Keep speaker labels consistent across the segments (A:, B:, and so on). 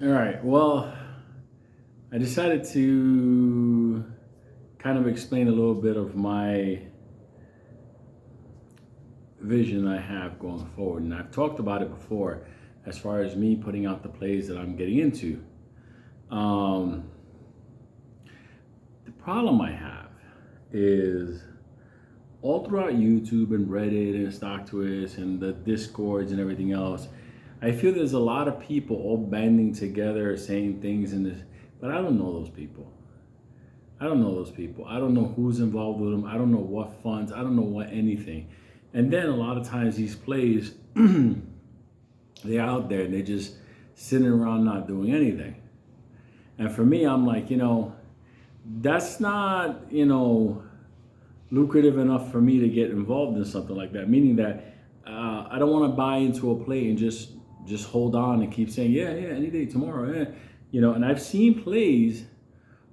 A: All right. Well, I decided to kind of explain a little bit of my vision I have going forward. And I've talked about it before as far as me putting out the plays that I'm getting into. Um, the problem I have is all throughout YouTube and Reddit and StockTwist and the Discords and everything else, I feel there's a lot of people all banding together saying things in this, but I don't know those people. I don't know those people. I don't know who's involved with them. I don't know what funds. I don't know what anything. And then a lot of times these plays, they're out there and they're just sitting around not doing anything. And for me, I'm like, that's not, lucrative enough for me to get involved in something like that. Meaning that I don't want to buy into a play and just hold on and keep saying, yeah, any day tomorrow, And I've seen plays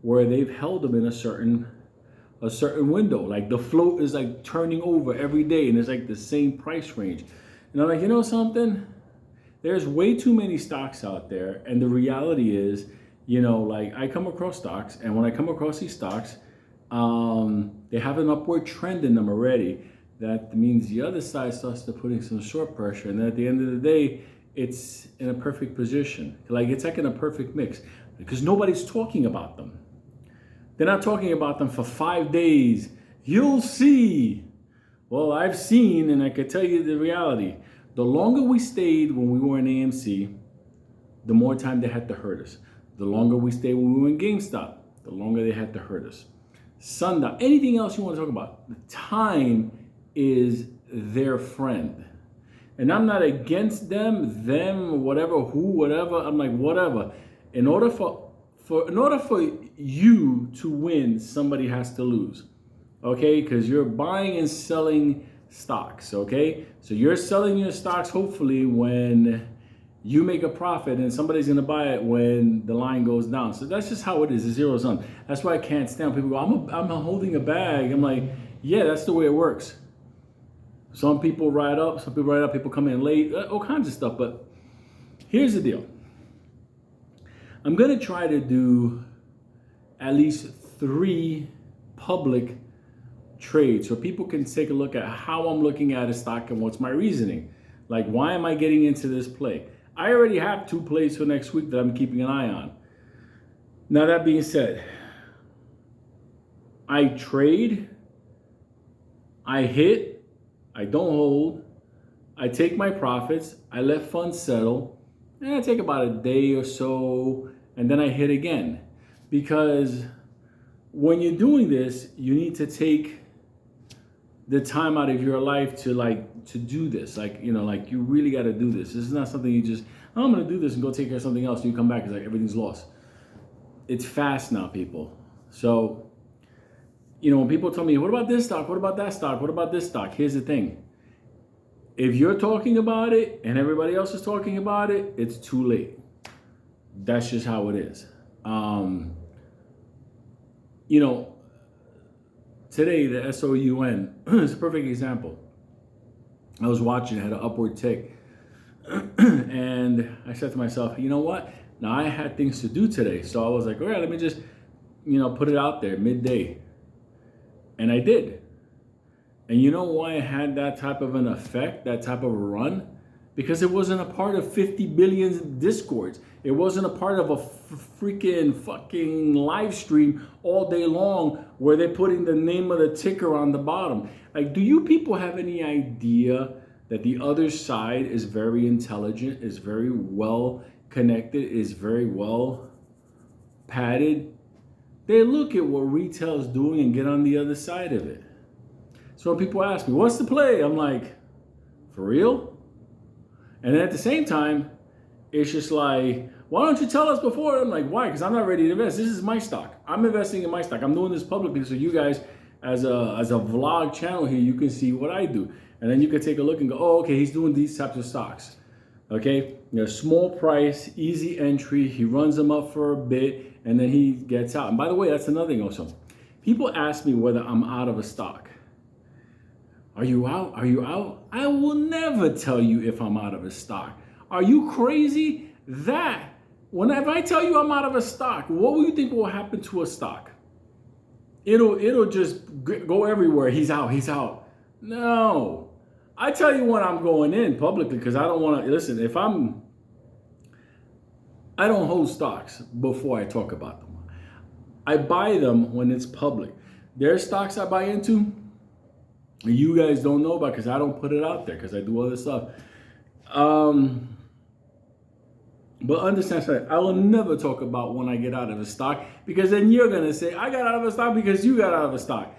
A: where they've held them in a certain window. Like the float is like turning over every day and it's like the same price range. And I'm like, you know something? There's way too many stocks out there. And the reality is, like I come across stocks, and when I come across these stocks, they have an upward trend in them already. That means the other side starts to putting some short pressure. And then at the end of the day, it's in a perfect position. Like it's like in a perfect mix because nobody's talking about them. They're not talking about them for 5 days. You'll see. Well, I've seen, and I can tell you the reality. The longer we stayed when we were in AMC, the more time they had to hurt us. The longer we stayed when we were in GameStop, the longer they had to hurt us. Sundial, anything else you want to talk about, the time is their friend. And I'm not against them, whatever, who, whatever. I'm like, whatever. In order for you to win, somebody has to lose. Okay? Because you're buying and selling stocks. Okay? So you're selling your stocks hopefully when you make a profit, and somebody's going to buy it when the line goes down. So that's just how it is. It's zero sum. That's why I can't stand people go, I'm holding a bag. I'm like, yeah, that's the way it works. Some people ride up, people come in late, all kinds of stuff. But here's the deal. I'm going to try to do at least 3 public trades so people can take a look at how I'm looking at a stock and what's my reasoning. Like, why am I getting into this play? I already have 2 plays for next week that I'm keeping an eye on. Now, that being said, I trade, I hit, I don't hold, I take my profits, I let funds settle, and I take about a day or so, and then I hit again. Because when you're doing this, you need to take the time out of your life to do this. Like you really got to do this. This is not something you just, I'm going to do this and go take care of something else. And you come back, it's like everything's lost. It's fast now, people. So, when people tell me, what about this stock? What about that stock? What about this stock? Here's the thing. If you're talking about it and everybody else is talking about it, it's too late. That's just how it is. Today, the SOUN is a perfect example. I was watching, it had an upward tick. And I said to myself, you know what? Now I had things to do today. So I was like, all right, let me just, put it out there midday. And I did. And you know why it had that type of an effect, that type of a run? Because it wasn't a part of 50 billion discords. It wasn't a part of a freaking fucking live stream all day long where they're putting the name of the ticker on the bottom. Like, do you people have any idea that the other side is very intelligent, is very well connected, is very well padded? They look at what retail is doing and get on the other side of it. So when people ask me, what's the play? I'm like, for real? And then at the same time, it's just like, why don't you tell us before? I'm like, why? Because I'm not ready to invest. This is my stock. I'm investing in my stock. I'm doing this publicly so you guys, as a vlog channel here, you can see what I do. And then you can take a look and go, oh, okay, he's doing these types of stocks. Okay, small price, easy entry. He runs them up for a bit, and then he gets out. And by the way, that's another thing also. People ask me whether I'm out of a stock. Are you out? Are you out? I will never tell you if I'm out of a stock. Are you crazy? That Whenever I tell you I'm out of a stock, what will you think will happen to a stock? It'll just go everywhere. He's out. He's out. No, I tell you when I'm going in publicly because I don't want to listen. I don't hold stocks before I talk about them. I buy them when it's public. There's stocks I buy into, you guys don't know about because I don't put it out there because I do other stuff. But understand that I will never talk about when I get out of a stock because then you're going to say, I got out of a stock because you got out of a stock.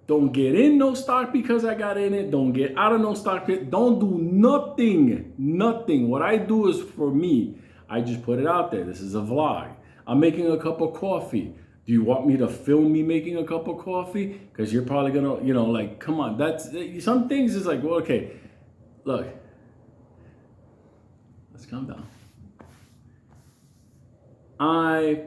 A: Don't get in no stock because I got in it. Don't get out of no stock. Don't do nothing. Nothing. What I do is for me. I just put it out there. This is a vlog. I'm making a cup of coffee. Do you want me to film me making a cup of coffee? Because you're probably going to, like, come on. That's some things is like, well, okay, look. Let's calm down. I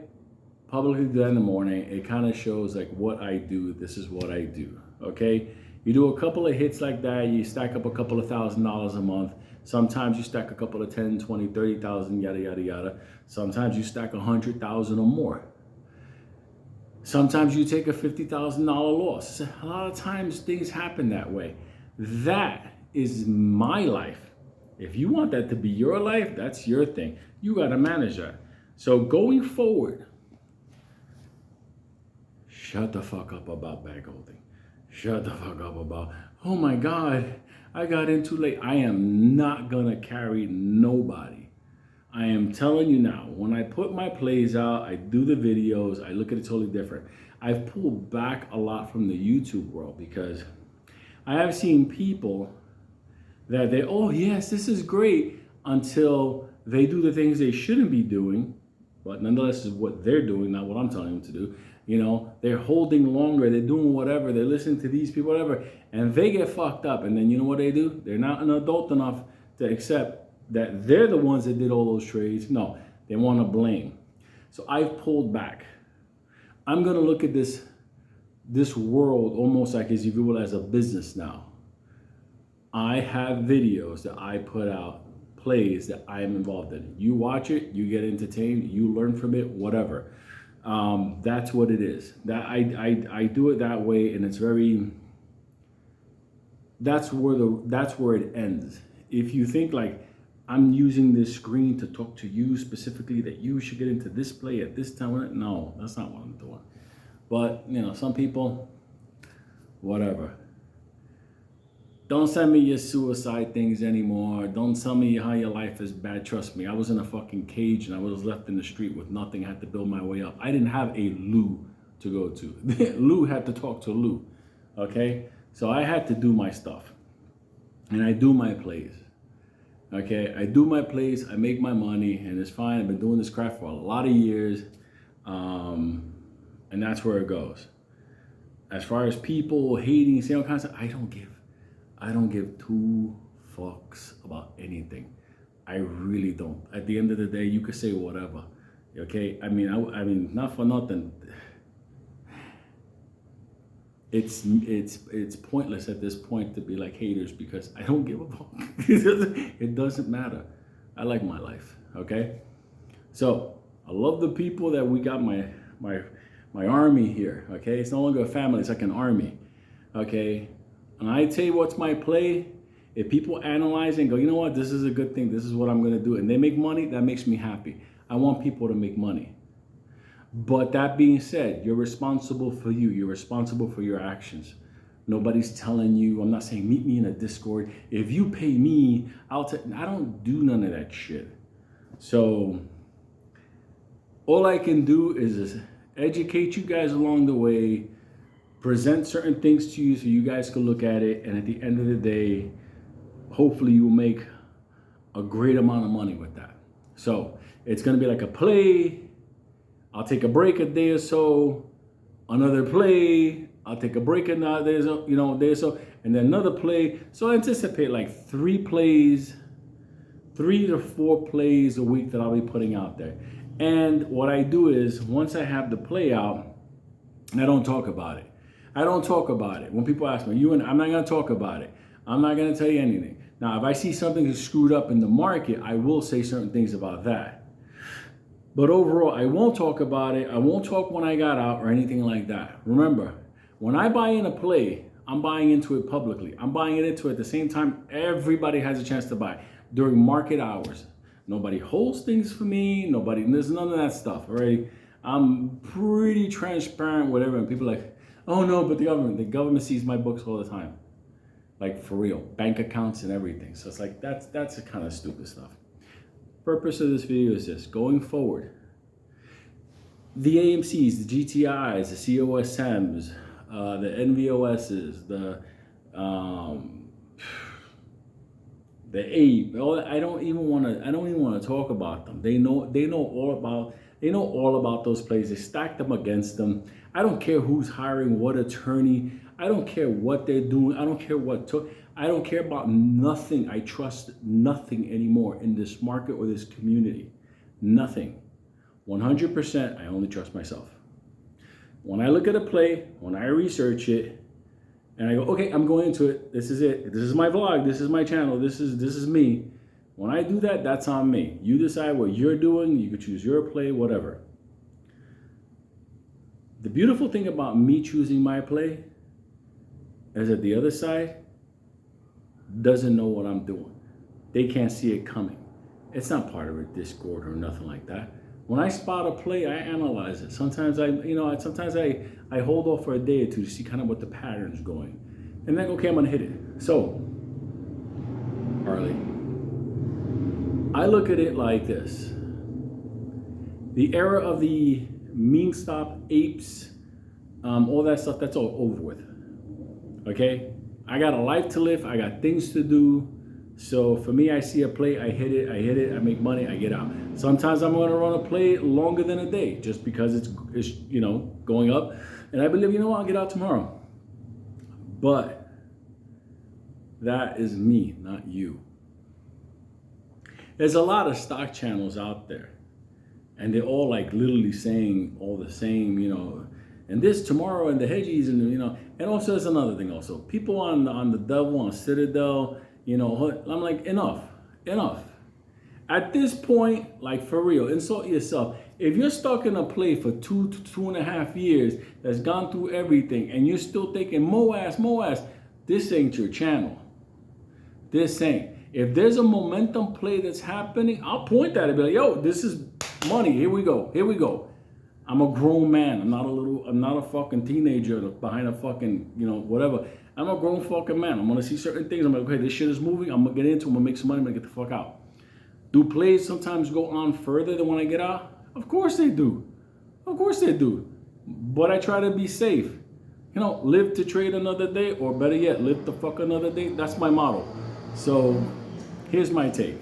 A: publicly do that in the morning. It kind of shows like what I do. This is what I do. Okay. You do a couple of hits like that. You stack up a couple of $1,000s a month. Sometimes you stack a couple of 10, 20, 30,000, yada, yada, yada. Sometimes you stack 100,000 or more. Sometimes you take a $50,000 loss. A lot of times things happen that way. That is my life. If you want that to be your life, that's your thing. You got to manage that. So going forward, shut the fuck up about bag holding. Shut the fuck up about, oh my God, I got in too late. I am not gonna carry nobody. I am telling you now, when I put my plays out, I do the videos, I look at it totally different. I've pulled back a lot from the YouTube world because I have seen people that oh yes, this is great until they do the things they shouldn't be doing, but nonetheless is what they're doing, not what I'm telling them to do. They're holding longer, they're doing whatever, they're listening to these people, whatever, and they get fucked up. And then you know what they do? They're not an adult enough to accept that they're the ones that did all those trades. No, they want to blame. So I've pulled back. I'm going to look at this world almost like, as if you will, as a business now. I have videos that I put out, plays that I am involved in. You watch it, you get entertained, you learn from it, whatever. That's what it is. That I do it that way, and it's very. That's where it ends. If you think like I'm using this screen to talk to you specifically that you should get into this play at this time, no, that's not what I'm doing. But some people, whatever. Don't send me your suicide things anymore. Don't tell me how your life is bad. Trust me, I was in a fucking cage and I was left in the street with nothing. I had to build my way up. I didn't have a Lou to go to. Lou had to talk to Lou, okay? So I had to do my stuff. And I do my plays, okay? I do my plays, I make my money, and it's fine. I've been doing this craft for a lot of years, and that's where it goes. As far as people hating, saying all kinds of, I don't give two fucks about anything. I really don't. At the end of the day, you could say whatever. Okay? I mean, not for nothing. It's pointless at this point to be like haters because I don't give a fuck. It doesn't matter. I like my life. Okay? So I love the people that we got my army here. Okay? It's no longer a family, it's like an army. Okay? And I tell you what's my play. If people analyze and go, you know what, this is a good thing, this is what I'm going to do, and they make money, that makes me happy. I want people to make money. But that being said, you're responsible for you. You're responsible for your actions. Nobody's telling you, I'm not saying meet me in a Discord. If you pay me, I don't do none of that shit. So all I can do is educate you guys along the way, present certain things to you so you guys can look at it, and at the end of the day, hopefully you will make a great amount of money with that. So it's going to be like a play. I'll take a break a day or so, another play. I'll take a break another day or so, and then another play. So I anticipate like 3 to 4 plays a week that I'll be putting out there. And what I do is once I have the play out, I don't talk about it. I don't talk about it. When people ask me, I'm not going to talk about it. I'm not going to tell you anything. Now, if I see something is screwed up in the market, I will say certain things about that. But overall, I won't talk about it. I won't talk when I got out or anything like that. Remember, when I buy in a play, I'm buying into it publicly. I'm buying it into it at the same time everybody has a chance to buy during market hours. Nobody holds things for me. There's none of that stuff, all right? I'm pretty transparent, whatever. And people are like, oh no, but the government sees my books all the time. Like for real, bank accounts and everything. So it's like, that's the kind of stupid stuff. Purpose of this video is this: going forward, the AMCs, the GTIs, the COSMs, the NVOSs, the APE. I don't even want to talk about them. They know all about those plays. They stack them against them. I don't care who's hiring what attorney. I don't care what they're doing. I don't care I don't care about nothing. I trust nothing anymore in this market or this community. Nothing. 100%, I only trust myself. When I look at a play, when I research it, and I go, okay, I'm going into it. This is it. This is my vlog. This is my channel. This is me. When I do that, that's on me. You decide what you're doing. You could choose your play, whatever. The beautiful thing about me choosing my play is that the other side doesn't know what I'm doing. They can't see it coming. It's not part of a Discord or nothing like that. When I spot a play, I analyze it. Sometimes I hold off for a day or two to see kind of what the pattern's going. And then, okay, I'm gonna hit it. So, Harley, I look at it like this. The era of the meme stop, apes, all that stuff, that's all over with. Okay? I got a life to live, I got things to do. So for me, I see a play, I hit it, I make money, I get out. Sometimes I'm gonna run a play longer than a day just because it's going up. And I believe, I'll get out tomorrow. But that is me, not you. There's a lot of stock channels out there. And they're all like literally saying all the same, and this tomorrow and the hedgies and and also there's another thing also. People on the Devil, on Citadel, I'm like, enough. At this point, like for real, insult yourself. If you're stuck in a play for 2 to 2.5 years that's gone through everything and you're still thinking MOAS, this ain't your channel. This ain't. If there's a momentum play that's happening, I'll point at it and be like, yo, this is money. Here we go. I'm a grown man. I'm not a fucking teenager behind a fucking, whatever. I'm a grown fucking man. I'm gonna see certain things. I'm like, okay, this shit is moving. I'm gonna get into it. I'm gonna make some money. I'm gonna get the fuck out. Do plays sometimes go on further than when I get out? Of course they do. But I try to be safe. Live to trade another day, or better yet, live the fuck another day. That's my motto. So here's my take.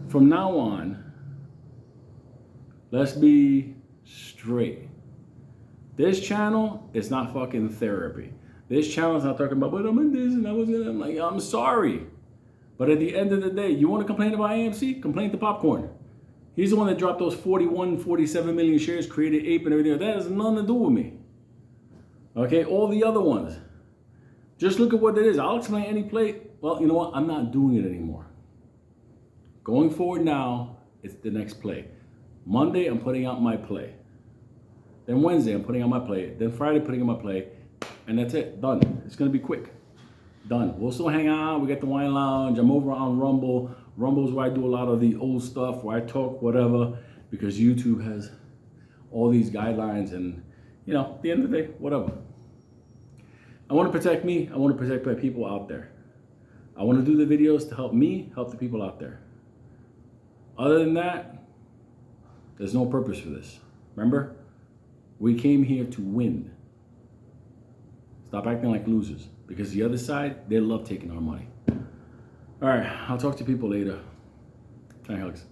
A: From now on, let's be straight. This channel is not fucking therapy. This channel is not talking about, but I'm in this and I'm like, I'm sorry. But at the end of the day, you want to complain about AMC? Complain to Popcorn. He's the one that dropped those 47 million shares, created Ape and everything. That has nothing to do with me. Okay, all the other ones. Just look at what it is. I'll explain any play. Well, you know what? I'm not doing it anymore. Going forward now, it's the next play. Monday, I'm putting out my play. Then Wednesday, I'm putting out my play. Then Friday, putting out my play. And that's it. Done. It's going to be quick. Done. We'll still hang out. We got the Wine Lounge. I'm over on Rumble. Rumble's where I do a lot of the old stuff, where I talk whatever, because YouTube has all these guidelines. And, at the end of the day, whatever. I want to protect me. I want to protect my people out there. I want to do the videos to help me, help the people out there. Other than that, there's no purpose for this. Remember? We came here to win. Stop acting like losers. Because the other side, they love taking our money. All right, I'll talk to people later. Thanks, Alex.